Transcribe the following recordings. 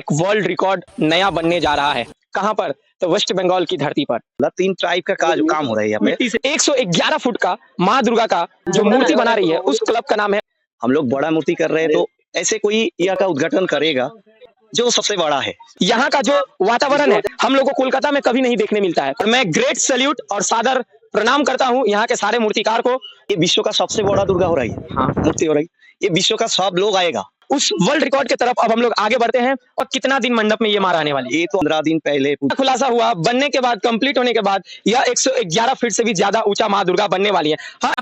एक world record नया बनने जा रहा है। कहाँ पर? तो वेस्ट बंगाल की धरती पर 3 ट्राइब का काम हो रहा है यहाँ पे। मिट्टी से 111 फुट का माँ दुर्गा का जो मूर्ति बना रही है उस क्लब का नाम है। हम लोग बड़ा मूर्ति कर रहे हैं, तो ऐसे कोई यहाँ का उद्घाटन करेगा जो सबसे बड़ा है। यहाँ का जो वातावरण है हम लोग को कोलकाता में कभी नहीं देखने मिलता है। मैं ग्रेट सैल्यूट और सादर प्रणाम करता हूँ यहाँ के सारे मूर्तिकार को। ये विश्व का सबसे बड़ा दुर्गा हो रही है। हाँ, मूर्ति हो रही है, ये विश्व का सब लोग आएगा। उस वर्ल्ड रिकॉर्ड की तरफ अब हम लोग आगे बढ़ते हैं। और कितना दिन मंडप में ये मां रहने वाली है? ये तो 15 दिन पहले खुलासा हुआ। बनने के बाद, कंप्लीट होने के बाद यह 111 फीट से भी ज्यादा ऊंचा मां दुर्गा बनने वाली है। हाँ,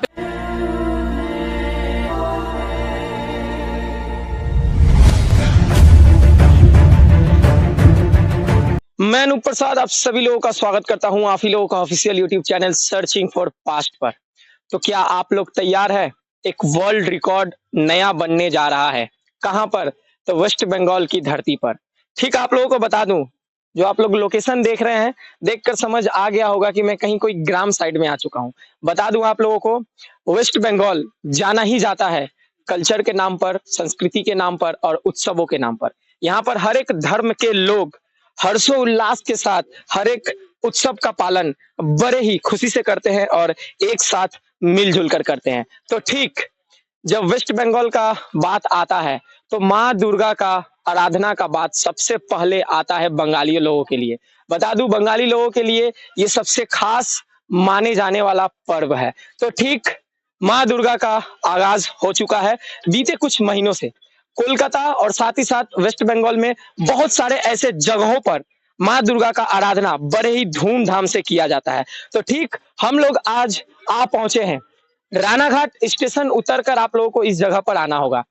मैं अनूप प्रसाद आप सभी लोगों का स्वागत करता हूं आप ही लोगों का official YouTube channel searching for past पर। तो क्या आप लोग तैयार है? एक वर्ल्ड रिकॉर्ड नया बनने जा रहा है। कहां पर? तो वेस्ट बंगाल की धरती पर। ठीक, आप लोगों को बता दूं, जो आप लोग लोकेशन देख रहे हैं, देखकर समझ आ गया होगा कि मैं कहीं कोई ग्राम साइड में आ चुका हूं। बता दूं आप लोगों को, वेस्ट बंगाल जाना ही जाता है कल्चर के नाम पर, संस्कृति के नाम पर और उत्सवों के नाम पर। यहाँ पर हर एक धर्म के लोग हर्षोल्लास के साथ हर एक उत्सव का पालन बड़े ही खुशी से करते हैं और एक साथ मिलजुल कर करते हैं। तो ठीक जब वेस्ट बंगाल का बात आता है तो माँ दुर्गा का आराधना का बात सबसे पहले आता है बंगाली लोगों के लिए। बता दूं, बंगाली लोगों के लिए ये सबसे खास माने जाने वाला पर्व है। तो ठीक माँ दुर्गा का आगाज हो चुका है बीते कुछ महीनों से। कोलकाता और साथ ही साथ वेस्ट बंगाल में बहुत सारे ऐसे जगहों पर माँ दुर्गा का आराधना बड़े ही धूमधाम से किया जाता है। तो ठीक हम लोग आज आ पहुंचे हैं रानाघाट स्टेशन। उतरकर आप लोगों को इस जगह पर आना होगा।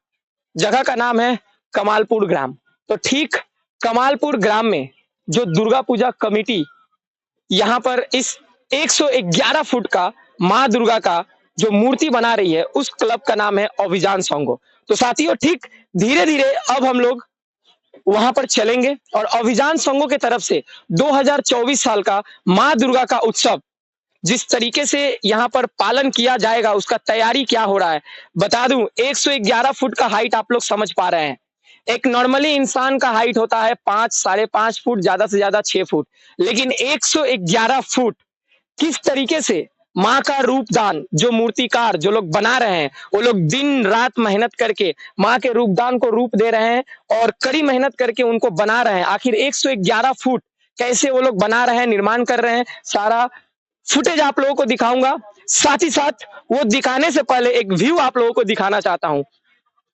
जगह का नाम है कमालपुर ग्राम। तो ठीक कमालपुर ग्राम में जो दुर्गा पूजा कमेटी यहाँ पर इस 111 फुट का माँ दुर्गा का जो मूर्ति बना रही है उस क्लब का नाम है अभियान संघो। तो साथियों, ठीक धीरे धीरे अब हम लोग वहां पर चलेंगे और अभियान संघों की तरफ से 2024 साल का माँ दुर्गा का उत्सव जिस तरीके से यहाँ पर पालन किया जाएगा उसका तैयारी क्या हो रहा है बता दूं। 111 फुट का हाइट आप लोग समझ पा रहे हैं। एक नॉर्मली इंसान का हाइट होता है 5, 5.5 फुट, ज्यादा से ज्यादा 6 फुट, लेकिन 111 फुट किस तरीके से माँ का रूपदान जो मूर्तिकार जो लोग बना रहे हैं वो लोग दिन रात मेहनत करके माँ के रूपदान को रूप दे रहे हैं और कड़ी मेहनत करके उनको बना रहे हैं। आखिर 111 फुट कैसे वो लोग बना रहे हैं, निर्माण कर रहे हैं, सारा फुटेज आप लोगों को दिखाऊंगा। साथ ही साथ वो दिखाने से पहले एक व्यू आप लोगों को दिखाना चाहता हूं।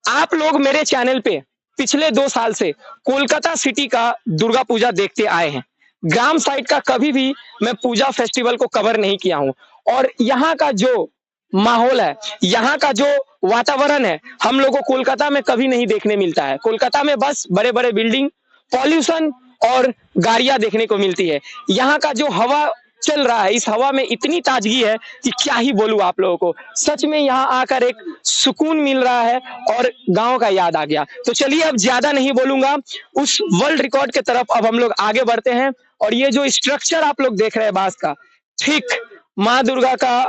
आप लोग मेरे चैनल पे पिछले 2 साल से कोलकाता सिटी का दुर्गा पूजा देखते आए हैं। ग्राम साइड का कभी भी मैं पूजा फेस्टिवल को कवर नहीं किया हूं और यहाँ का जो माहौल है, यहाँ का जो वातावरण है, हम लोगों को कोलकाता में कभी नहीं देखने मिलता है। कोलकाता में बस बड़े बड़े बिल्डिंग, पॉल्यूशन और गाड़ियां देखने को मिलती है। यहाँ का जो हवा चल रहा है, इस हवा में इतनी ताजगी है कि क्या ही बोलूं आप लोगों को। सच में यहाँ आकर एक सुकून मिल रहा है और गांव का याद आ गया। तो चलिए अब ज्यादा नहीं बोलूंगा, उस वर्ल्ड रिकॉर्ड की तरफ अब हम लोग आगे बढ़ते हैं। और ये जो स्ट्रक्चर आप लोग देख रहे हैं बांस का, ठीक माँ दुर्गा का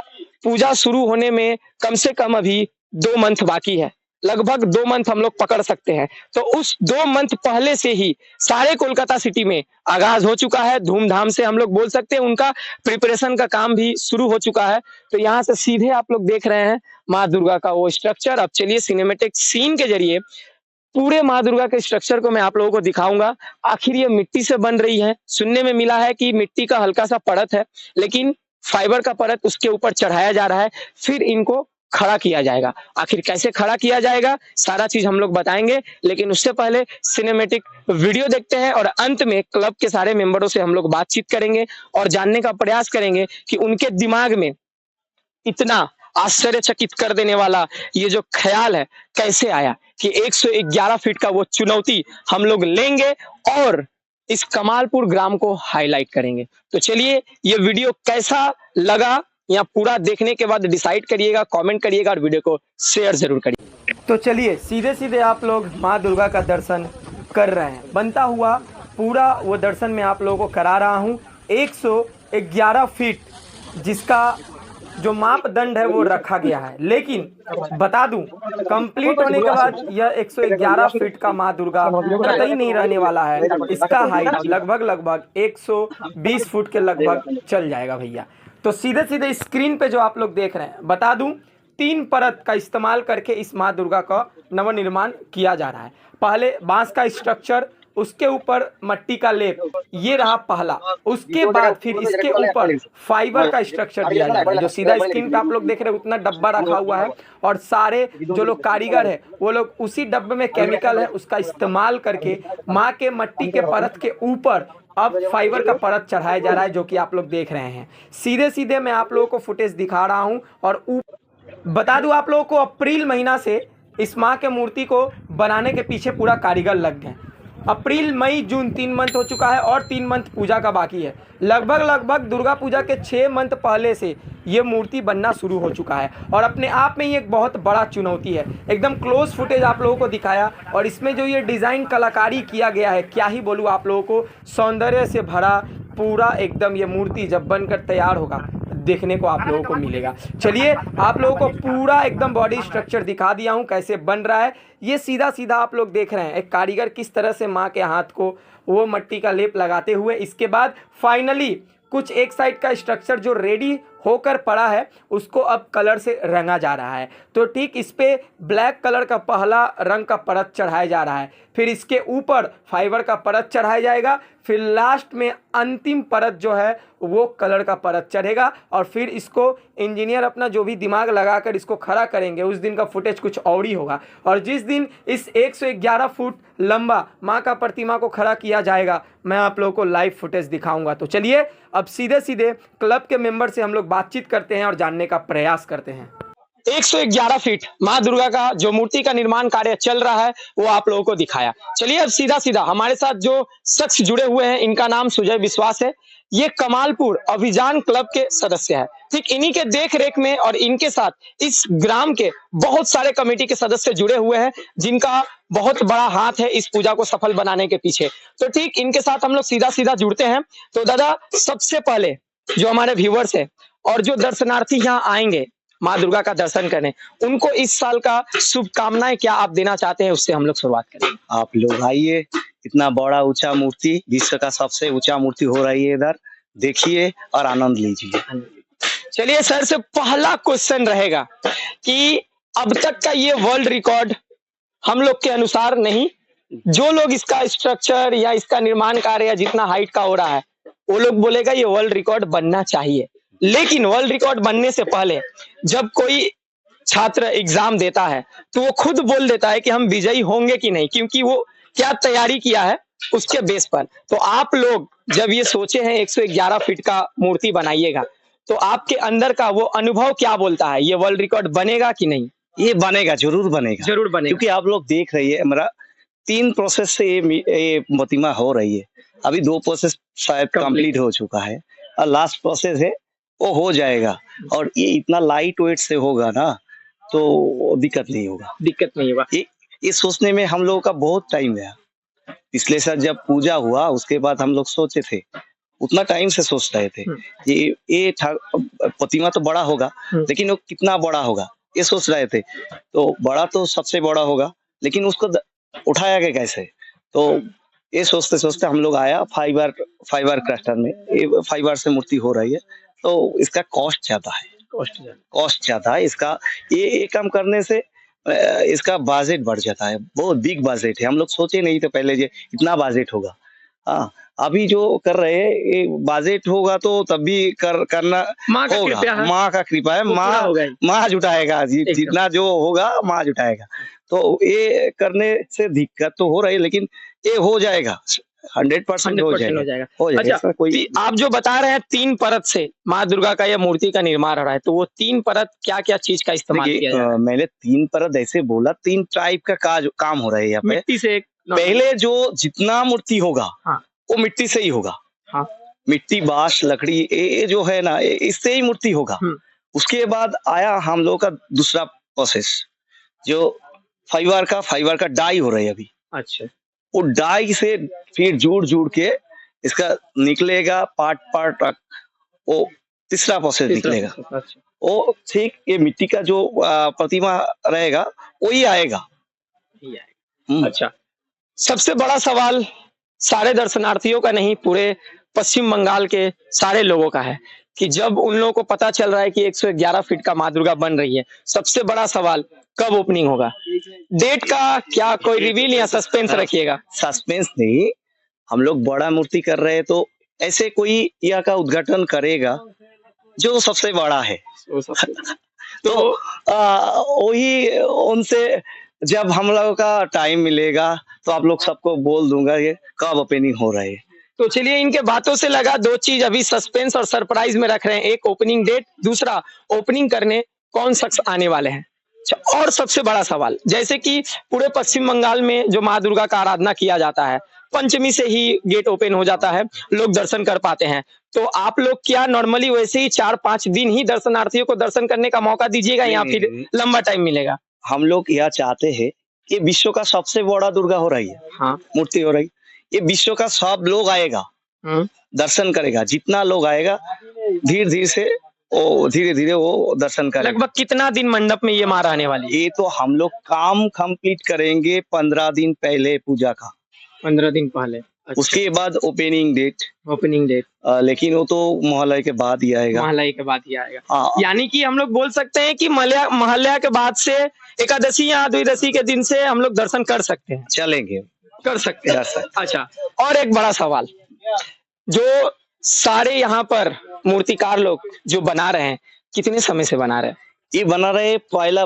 पूजा शुरू होने में कम से कम अभी 2 मंथ बाकी है। लगभग 2 मंथ हम लोग पकड़ सकते हैं। तो उस 2 मंथ पहले से ही सारे कोलकाता सिटी में आगाज हो चुका है। धूमधाम से हम लोग बोल सकते हैं उनका प्रिपरेशन का काम भी शुरू हो चुका है। तो यहाँ से सीधे आप लोग देख रहे हैं माँ दुर्गा का वो स्ट्रक्चर। अब चलिए सिनेमेटिक सीन के जरिए पूरे माँ दुर्गा के स्ट्रक्चर को मैं आप लोगों को दिखाऊंगा। आखिर ये मिट्टी से बन रही है। सुनने में मिला है कि मिट्टी का हल्का सा परत है, लेकिन फाइबर का परत उसके ऊपर चढ़ाया जा रहा है, फिर इनको खड़ा किया जाएगा। आखिर कैसे खड़ा किया जाएगा सारा चीज हम लोग बताएंगे, लेकिन उससे पहले सिनेमेटिक वीडियो देखते हैं और अंत में क्लब के सारे मेंबरों से हम लोग बातचीत करेंगे और जानने का प्रयास करेंगे कि उनके दिमाग में इतना आश्चर्यचकित कर देने वाला ये जो ख्याल है कैसे आया कि 111 फीट का वो चुनौती हम लोग लेंगे और इस कमालपुर ग्राम को हाईलाइट करेंगे। तो चलिए ये वीडियो कैसा लगा यहाँ पूरा देखने के बाद डिसाइड करिएगा, कमेंट करिएगा और वीडियो को शेयर जरूर करिए। तो चलिए सीधे सीधे आप लोग माँ दुर्गा का दर्शन कर रहे हैं। बनता हुआ पूरा वो दर्शन मैं आप लोगों को करा रहा हूँ। 111 फीट जिसका जो मापदंड है वो रखा गया है। लेकिन बता दूं, कंप्लीट होने के बाद यह 111 फीट का माँ दुर्गा कतई नहीं रहने वाला है। इसका हाइट लगभग 120 फुट के लगभग चल जाएगा भैया। तो सीधे सीधे स्क्रीन पे जो आप लोग देख रहे हैं, बता दूं 3 परत का इस्तेमाल करके इस माँ दुर्गा का नवनिर्माण किया जा रहा है। पहले बांस का स्ट्रक्चर, उसके ऊपर मट्टी का लेप, ये रहा पहला। उसके बाद फिर इसके ऊपर फाइबर का स्ट्रक्चर दिया जाएगा। जो सीधा स्क्रीन पे आप लोग देख रहे हैं उतना डब्बा रखा हुआ है, और सारे जो लोग कारीगर है वो लोग उसी डब्बे में केमिकल है उसका इस्तेमाल करके माँ के मट्टी के परत के ऊपर अब फाइबर का परत चढ़ाया जा रहा है, जो कि आप लोग देख रहे हैं। सीधे सीधे मैं आप लोगों को फुटेज दिखा रहा हूँ। और बता दूं आप लोगों को, अप्रैल महीना से इस माँ के मूर्ति को बनाने के पीछे पूरा कारीगर लग गए। अप्रैल मई जून 3 मंथ हो चुका है और 3 मंथ पूजा का बाकी है। लगभग दुर्गा पूजा के 6 मंथ पहले से ये मूर्ति बनना शुरू हो चुका है, और अपने आप में ही एक बहुत बड़ा चुनौती है। एकदम क्लोज फुटेज आप लोगों को दिखाया, और इसमें जो ये डिज़ाइन कलाकारी किया गया है, क्या ही बोलूँ आप लोगों को, सौंदर्य से भरा पूरा एकदम ये मूर्ति जब बनकर तैयार होगा देखने को आप लोगों को मिलेगा। चलिए आप लोगों को पूरा एकदम बॉडी स्ट्रक्चर दिखा दिया हूँ कैसे बन रहा है। ये सीधा सीधा आप लोग देख रहे हैं एक कारीगर किस तरह से माँ के हाथ को वो मट्टी का लेप लगाते हुए, इसके बाद फाइनली कुछ एक साइड का स्ट्रक्चर जो रेडी होकर पड़ा है उसको अब कलर से रंगा जा रहा है। तो ठीक इस पे ब्लैक कलर का पहला रंग का परत चढ़ाया जा रहा है, फिर इसके ऊपर फाइबर का परत चढ़ाया जाएगा, फिर लास्ट में अंतिम परत जो है वो कलर का परत चढ़ेगा, और फिर इसको इंजीनियर अपना जो भी दिमाग लगाकर इसको खड़ा करेंगे। उस दिन का फुटेज कुछ और ही होगा। और जिस दिन इस 111 फुट लंबा माँ का प्रतिमा को खड़ा किया जाएगा, मैं आप लोगों को लाइव फुटेज दिखाऊंगा। तो चलिए अब सीधे सीधे क्लब के मेंबर से हम लोग बातचीत करते हैं और जानने का प्रयास करते हैं। 111 फीट माँ दुर्गा का जो मूर्ति का निर्माण कार्य चल रहा है वो आप लोगों को दिखाया। चलिए अब सीधा सीधा हमारे साथ जो शख्स जुड़े हुए हैं, इनका नाम सुजय विश्वास है। ये कमालपुर अभियान क्लब के सदस्य है। ठीक इन्हीं के देख रेख में और इनके साथ इस ग्राम के बहुत सारे कमेटी के सदस्य जुड़े हुए हैं, जिनका बहुत बड़ा हाथ है इस पूजा को सफल बनाने के पीछे। तो ठीक इनके साथ हम लोग सीधा सीधा जुड़ते हैं। तो दादा, सबसे पहले जो हमारे व्यूअर्स है और जो दर्शनार्थी यहाँ आएंगे माँ दुर्गा का दर्शन करने, उनको इस साल का शुभकामनाएं क्या आप देना चाहते हैं, उससे हम लोग शुरुआत करें। आप लोग आइए, इतना बड़ा ऊंचा मूर्ति, विश्व का सबसे ऊंचा मूर्ति हो रही है इधर, देखिए और आनंद लीजिए। चलिए सर से पहला क्वेश्चन रहेगा कि अब तक का ये वर्ल्ड रिकॉर्ड हम लोग के अनुसार नहीं, जो लोग इसका स्ट्रक्चर या इसका निर्माण कार्य या जितना हाइट का हो रहा है वो लोग बोलेगा ये वर्ल्ड रिकॉर्ड बनना चाहिए। लेकिन वर्ल्ड रिकॉर्ड बनने से पहले जब कोई छात्र एग्जाम देता है तो वो खुद बोल देता है कि हम विजयी होंगे कि नहीं, क्योंकि वो क्या तैयारी किया है उसके बेस पर। तो आप लोग जब ये सोचे हैं 111 फीट का मूर्ति बनाइएगा, तो आपके अंदर का वो अनुभव क्या बोलता है, ये वर्ल्ड रिकॉर्ड बनेगा कि नहीं? ये बनेगा, जरूर बनेगा, जरूर बनेगा, क्योंकि आप लोग देख रही है मेरा 3 प्रोसेस से ये प्रतिमा हो रही है। अभी 2 प्रोसेस शायद कंप्लीट हो चुका है और लास्ट प्रोसेस है वो हो जाएगा। और ये इतना लाइट वेट से होगा ना तो दिक्कत नहीं होगा। ये सोचने में हम लोगों का बहुत टाइम गया। पिछले साल जब पूजा हुआ उसके बाद हम लोग सोचे थे, उतना टाइम से सोच रहे थे ये प्रतिमा तो बड़ा होगा, लेकिन वो कितना बड़ा होगा ये सोच रहे थे। तो बड़ा तो सबसे बड़ा होगा, लेकिन उसको उठाया गया कैसे, तो ये सोचते सोचते हम लोग आया फाइबर क्लस्टर में। ये फाइबर से मूर्ति हो रही है, तो इसका कॉस्ट ज्यादा है इसका। ये काम करने से इसका बजट बढ़ जाता है, बहुत बिग बजट है। हम लोग सोचे नहीं थे पहले ये इतना बजट होगा। हाँ, अभी जो कर रहे हैं ये बजट होगा तो तब भी करना होगा। माँ का कृपा है, माँ जुटाएगा, जितना जो होगा माँ जुटाएगा। तो ये करने से दिक्कत तो हो रही है, लेकिन ये हो जाएगा, 100% हो जाएगा। अच्छा, कोई आप जो बता रहे हैं 3 परत से माँ दुर्गा का यह मूर्ति का निर्माण हो रहा है, तो वो 3 परत क्या क्या चीज का इस्तेमाल किया जा रहा है? मैंने 3 परत ऐसे बोला, 3 टाइप का काम हो रहा है यहाँ पे। मिट्टी से पहले जो जितना मूर्ति होगा वो मिट्टी से ही होगा। मिट्टी, बांस, लकड़ी, ये जो है ना इससे ही मूर्ति होगा। उसके बाद आया हम लोग का दूसरा प्रोसेस, जो फाइबर का डाई हो रही है अभी। अच्छा, वो डाई से फिर जुड़ के इसका निकलेगा पार्ट, वो तीसरा प्रोसेस निकलेगा। वो ठीक ये मिट्टी का जो प्रतिमा रहेगा वही आएगा। अच्छा, सबसे बड़ा सवाल सारे दर्शनार्थियों का नहीं, पूरे पश्चिम बंगाल के सारे लोगों का है कि जब उन लोगों को पता चल रहा है कि 111 फीट का माँ दुर्गा बन रही है, सबसे बड़ा सवाल कब ओपनिंग होगा? डेट का क्या कोई रिवील या सस्पेंस रखिएगा? सस्पेंस नहीं, हम लोग बड़ा मूर्ति कर रहे हैं तो ऐसे कोई यहाँ का उद्घाटन करेगा जो सबसे बड़ा है। तो वही उनसे जब हम लोगों का टाइम मिलेगा तो आप लोग सबको बोल दूंगा ये कब ओपनिंग हो रहा है। तो चलिए, इनके बातों से लगा दो चीज अभी सस्पेंस और सरप्राइज में रख रहे हैं, एक ओपनिंग डेट, दूसरा ओपनिंग करने कौन शख्स आने वाले हैं। अच्छा, और सबसे बड़ा सवाल, जैसे कि पूरे पश्चिम बंगाल में जो माँ दुर्गा का आराधना किया जाता है, पंचमी से ही गेट ओपन हो जाता है, लोग दर्शन कर पाते हैं, तो आप लोग क्या नॉर्मली वैसे ही 4-5 दिन ही दर्शनार्थियों को दर्शन करने का मौका दीजिएगा या फिर लंबा टाइम मिलेगा? हम लोग यह चाहते हैं कि विश्व का सबसे बड़ा दुर्गा हो रही है, हाँ, मूर्ति हो रही, ये विश्व का सब लोग आएगा, दर्शन करेगा, जितना लोग आएगा धीरे धीरे से वो धीरे धीरे वो दर्शन करेगा। लगभग कितना दिन मंडप में ये माँ रहने वाली है? ये तो हम लोग काम कंप्लीट करेंगे 15 दिन पहले पूजा का, 15 दिन पहले। अच्छा। उसके बाद ओपनिंग डेट। लेकिन वो तो मोहल्ला के बाद ही आएगा। हाँ। यानी कि हम लोग बोल सकते हैं कि मोहल्ला के बाद से एकादशी या द्वादशी के दिन से हम लोग दर्शन कर सकते हैं, चलेंगे, कर सकते हैं। अच्छा, और एक बड़ा सवाल, जो सारे यहाँ पर मूर्तिकार लोग जो बना रहे हैं, कितने समय से बना रहे हैं? ये बना रहे पहला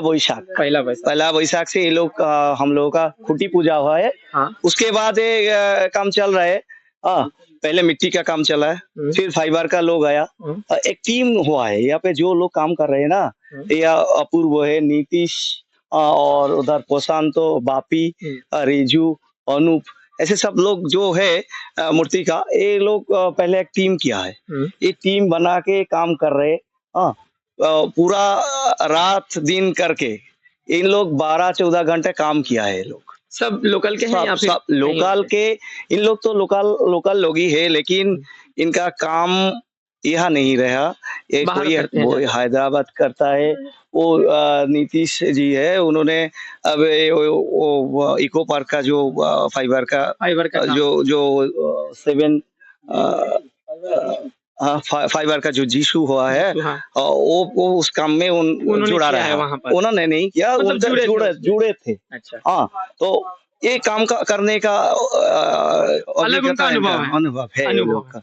बैसाख से ये लोग हम लोगों का खुटी पूजा हुआ है। हाँ। उसके बाद ये काम चल रहा है। पहले मिट्टी का काम चला है, फिर फाइबर का लोग आया, एक टीम हुआ है यहाँ पे जो लोग काम कर रहे हैं ना, या अपूर्व है, नीतीश और उधर प्रशांतो, बापी, रेजू, अनूप, ऐसे सब लोग जो है मूर्ति का, ये लोग पहले एक टीम किया है, ये टीम बना के काम कर रहे। पूरा रात दिन करके इन लोग 12-14 घंटे काम किया है। लोग सब लोकल के हैं या फिर सब लोकल के? इन लोग तो लोकल लोग ही है, लेकिन इनका काम यहाँ नहीं रहा, ये कोई हैदराबाद करता है। वो नीतीश जी है, उन्होंने अब वो इको पार्क का जो फाइबर का जो 7 फाइबर का जो जीशू हुआ है, वो उस काम में जुड़ा रहा है वहाँ पर। उन्होंने नहीं किया, मतलब जुड़े थे। अच्छा। हाँ, तो ये काम करने का अनुभव है इन लोगों का,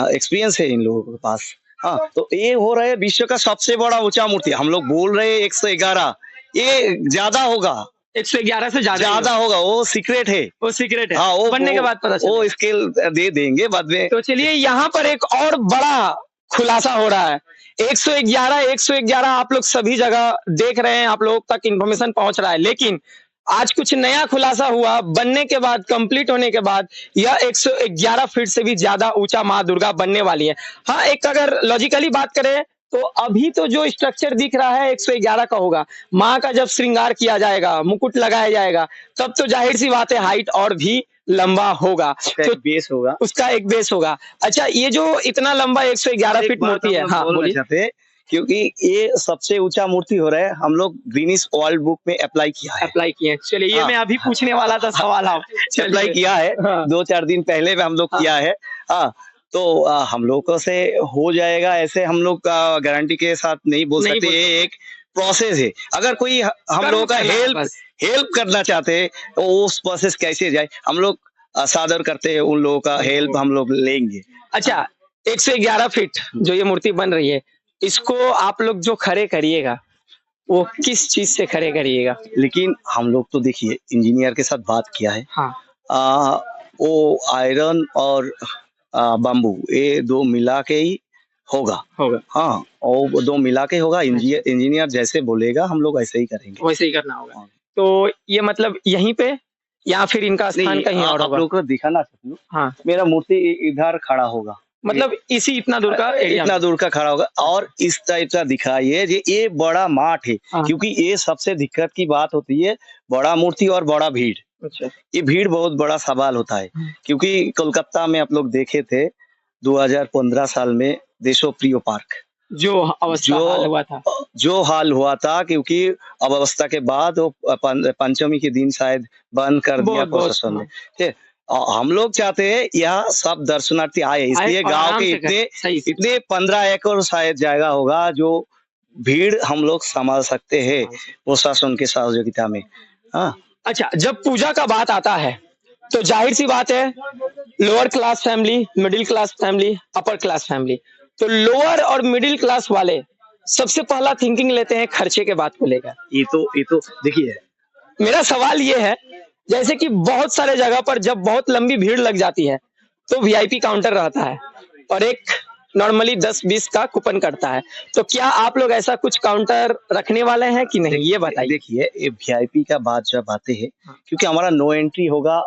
एक्सपीरियंस है इन लोगों के पास। हाँ, तो ये हो रहा है विश्व का सबसे बड़ा ऊंचा मूर्ति। हम लोग बोल रहे हैं 111, ये ज्यादा होगा, 111 से ज्यादा होगा, वो सीक्रेट है, हाँ, वो बनने के बाद पता चलेगा, वो स्केल दे देंगे बाद में। तो चलिए, यहाँ पर एक और बड़ा खुलासा हो रहा है। 111 आप लोग सभी जगह देख रहे हैं, आप लोग तक इंफॉर्मेशन पहुंच रहा है, लेकिन आज कुछ नया खुलासा हुआ, बनने के बाद, कंप्लीट होने के बाद, यह 111 फीट से भी ज्यादा ऊंचा माँ दुर्गा बनने वाली है। हाँ, एक अगर लॉजिकली बात करें तो अभी तो जो स्ट्रक्चर दिख रहा है 111 का होगा, माँ का जब श्रृंगार किया जाएगा, मुकुट लगाया जाएगा, तब तो जाहिर सी बात है हाइट और भी लंबा होगा, तो बेस होगा, उसका एक बेस होगा। अच्छा, ये जो इतना लंबा 111 फीट मूर्ति है, हाँ बोलिए। क्योंकि ये सबसे ऊंचा मूर्ति हो रहा है, हम लोग गिनीज वर्ल्ड बुक में अप्लाई किया है। चलिए, ये मैं अभी पूछने वाला था सवाल, आप अप्लाई किया है, 2-4 दिन पहले में हम लोग किया है। तो हम लोगों से हो जाएगा ऐसे हम लोग गारंटी के साथ नहीं बोल सकते, ये एक प्रोसेस है। अगर कोई हम लोगों का हेल्प करना चाहते हैं तो उस प्रोसेस कैसे जाए, हम लोग सादर करते हैं, उन लोगों का हेल्प हम लोग लेंगे। अच्छा, 111 फीट जो ये मूर्ति बन रही है, इसको आप लोग जो खड़े करिएगा, वो किस चीज से खड़े करिएगा? लेकिन हम लोग तो देखिए इंजीनियर के साथ बात किया है। हाँ। वो आयरन और बम्बू, ये 2 मिला के ही होगा। हाँ, और 2 मिला के होगा। इंजीनियर जैसे बोलेगा हम लोग ऐसे ही करेंगे, वैसे ही करना होगा। तो ये मतलब यहीं पे या फिर इनका स्थान कहीं और होगा? आप लोग को दिखाना चाहती हूँ। हाँ, मेरा मूर्ति इधर खड़ा होगा, मतलब इतना दूर का खड़ा होगा, और इस टाइप का दिखाइए, ये बड़ा माठ है। क्योंकि ये सबसे दिक्कत की बात होती है, बड़ा मूर्ति और बड़ा भीड़। अच्छा। ये भीड़ बहुत बड़ा सवाल होता है, क्योंकि कोलकाता में आप लोग देखे थे 2015 साल में देशोप्रिय पार्क, जो अवस्था जो हाल हुआ था। जो हाल हुआ था, क्योंकि अव्यवस्था के बाद वो पंचमी के दिन शायद बंद कर दिया बहुत बहुत प्रशासन ने। हाँ, ठीक है? हम लोग चाहते हैं यह सब दर्शनार्थी आए, आए इसलिए और गांव आराम के से करें, सही से। इतने 15 एकड़ शायद जगह होगा जो भीड़ हम लोग संभाल सकते हैं प्रशासन के सहयोगिता में। हाँ, अच्छा, जब पूजा का बात आता है तो जाहिर सी बात है, lower class family, middle class family, upper class family. तो लोअर और मिडिल क्लास वाले सबसे पहला थिंकिंग लेते हैं खर्चे के बात को लेकर। ये तो देखिए, मेरा सवाल ये है, जैसे कि बहुत सारे जगह पर जब बहुत लंबी भीड़ लग जाती है तो वीआईपी काउंटर रहता है और एक नॉर्मली 10-20 का कूपन कटता है। तो क्या आप लोग ऐसा कुछ काउंटर रखने वाले हैं कि नहीं, ये बताइए। देखिए ये वीआईपी का बात जब आते हैं, क्योंकि हमारा नो एंट्री होगा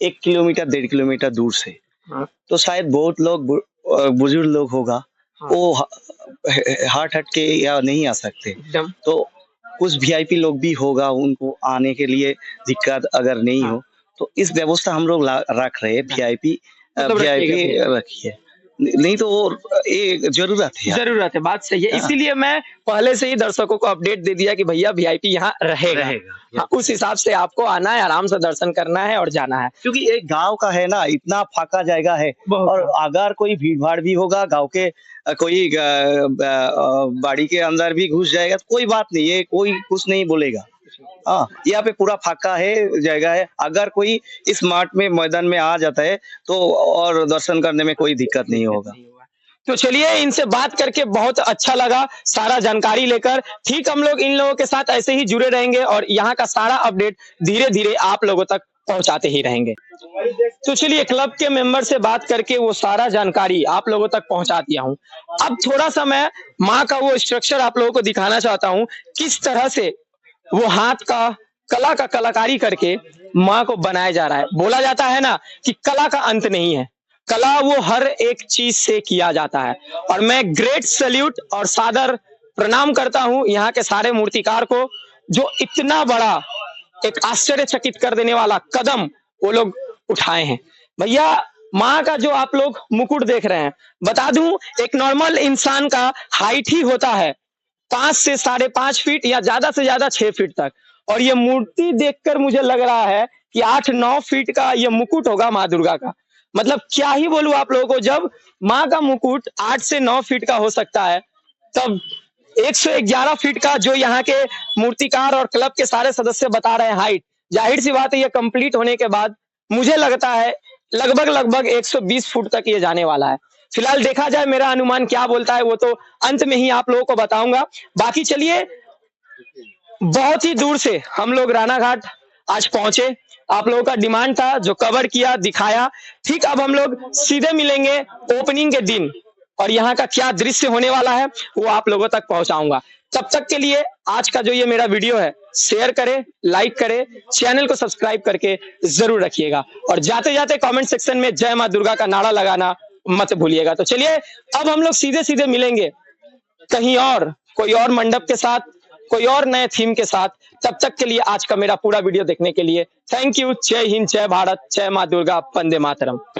1 किलोमीटर 1.5 किलोमीटर दूर से, हाँ, तो शायद बहुत लोग बुजुर्ग लोग होगा, हाँ, वो हार्ट हट के या नहीं आ सकते, एकदम। तो कुछ वीआईपी लोग भी होगा, उनको आने के लिए दिक्कत अगर नहीं हाँ, हो, तो इस व्यवस्था हम लोग रख रहे हैं। वीआईपी मतलब रखिएगा वीआईपी भैया। रखिए, नहीं तो वो ये जरूरत है यार। जरूरत है, बात सही है। हाँ, इसीलिए मैं पहले से ही दर्शकों को अपडेट दे दिया कि भैया वीआईपी यहाँ रहेगा। रहेगा। हाँ, उस हिसाब से आपको आना है, आराम से दर्शन करना है और जाना है। क्योंकि एक गांव का है ना, इतना फाका जगह है, बहुत और अगर कोई भीड़ भाड़ भी होगा गांव के, कोई बाड़ी के अंदर भी घुस जाएगा तो कोई बात नहीं है, कोई कुछ नहीं बोलेगा। हाँ, यहाँ पे पूरा फाका है, जगह है, अगर कोई इस मार्ट में मैदान में आ जाता है तो और दर्शन करने में कोई दिक्कत नहीं होगा। तो चलिए, इनसे बात करके बहुत अच्छा लगा, सारा जानकारी लेकर। ठीक, हम लोग इन लोगों के साथ ऐसे ही जुड़े रहेंगे और यहाँ का सारा अपडेट धीरे-धीरे आप लोगों तक पहुँचाते ही रहेंगे। तो चलिए, क्लब के मेंबर से बात करके वो सारा जानकारी आप लोगों तक पहुँचा दिया हूँ। अब थोड़ा-सा मैं माँ का वो स्ट्रक्चर आप लोगों को दिखाना चाहता हूँ, किस तरह से वो हाथ का कला का कलाकारी करके माँ को बनाया जा रहा है। बोला जाता है ना कि कला का अंत नहीं है, कला वो हर एक चीज से किया जाता है। और मैं ग्रेट सैल्यूट और सादर प्रणाम करता हूं यहाँ के सारे मूर्तिकार को, जो इतना बड़ा एक आश्चर्यचकित कर देने वाला कदम वो लोग उठाए हैं। भैया, माँ का जो आप लोग मुकुट देख रहे हैं, बता दूं, एक नॉर्मल इंसान का हाइट ही होता है 5 से 5.5 फीट या ज्यादा से ज्यादा 6 फीट तक, और ये मूर्ति देखकर मुझे लग रहा है कि 8-9 फीट का ये मुकुट होगा माँ दुर्गा का। मतलब क्या ही बोलूं आप लोगों को, जब माँ का मुकुट 8 से 9 फीट का हो सकता है, तब 111 फीट का जो यहाँ के मूर्तिकार और क्लब के सारे सदस्य बता रहे हैं हाइट, जाहिर सी बात है ये कंप्लीट होने के बाद मुझे लगता है लगभग 120 फुट तक ये जाने वाला है। फिलहाल देखा जाए मेरा अनुमान क्या बोलता है, वो तो अंत में ही आप लोगों को बताऊंगा। बाकी चलिए, बहुत ही दूर से हम लोग राणा घाट आज पहुंचे, आप लोगों का डिमांड था जो कवर किया, दिखाया। ठीक, अब हम लोग सीधे मिलेंगे ओपनिंग के दिन और यहाँ का क्या दृश्य होने वाला है वो आप लोगों तक पहुंचाऊंगा। तब तक के लिए आज का जो ये मेरा वीडियो है, शेयर करें, लाइक करें, चैनल को सब्सक्राइब करके जरूर रखिएगा, और जाते जाते कमेंट सेक्शन में जय मां दुर्गा का नारा लगाना मत भूलिएगा। तो चलिए, अब हम लोग सीधे सीधे मिलेंगे कहीं और, कोई और मंडप के साथ, कोई और नए थीम के साथ। तब तक के लिए आज का मेरा पूरा वीडियो देखने के लिए थैंक यू। जय हिंद, जय भारत, जय मां दुर्गा, वंदे मातरम।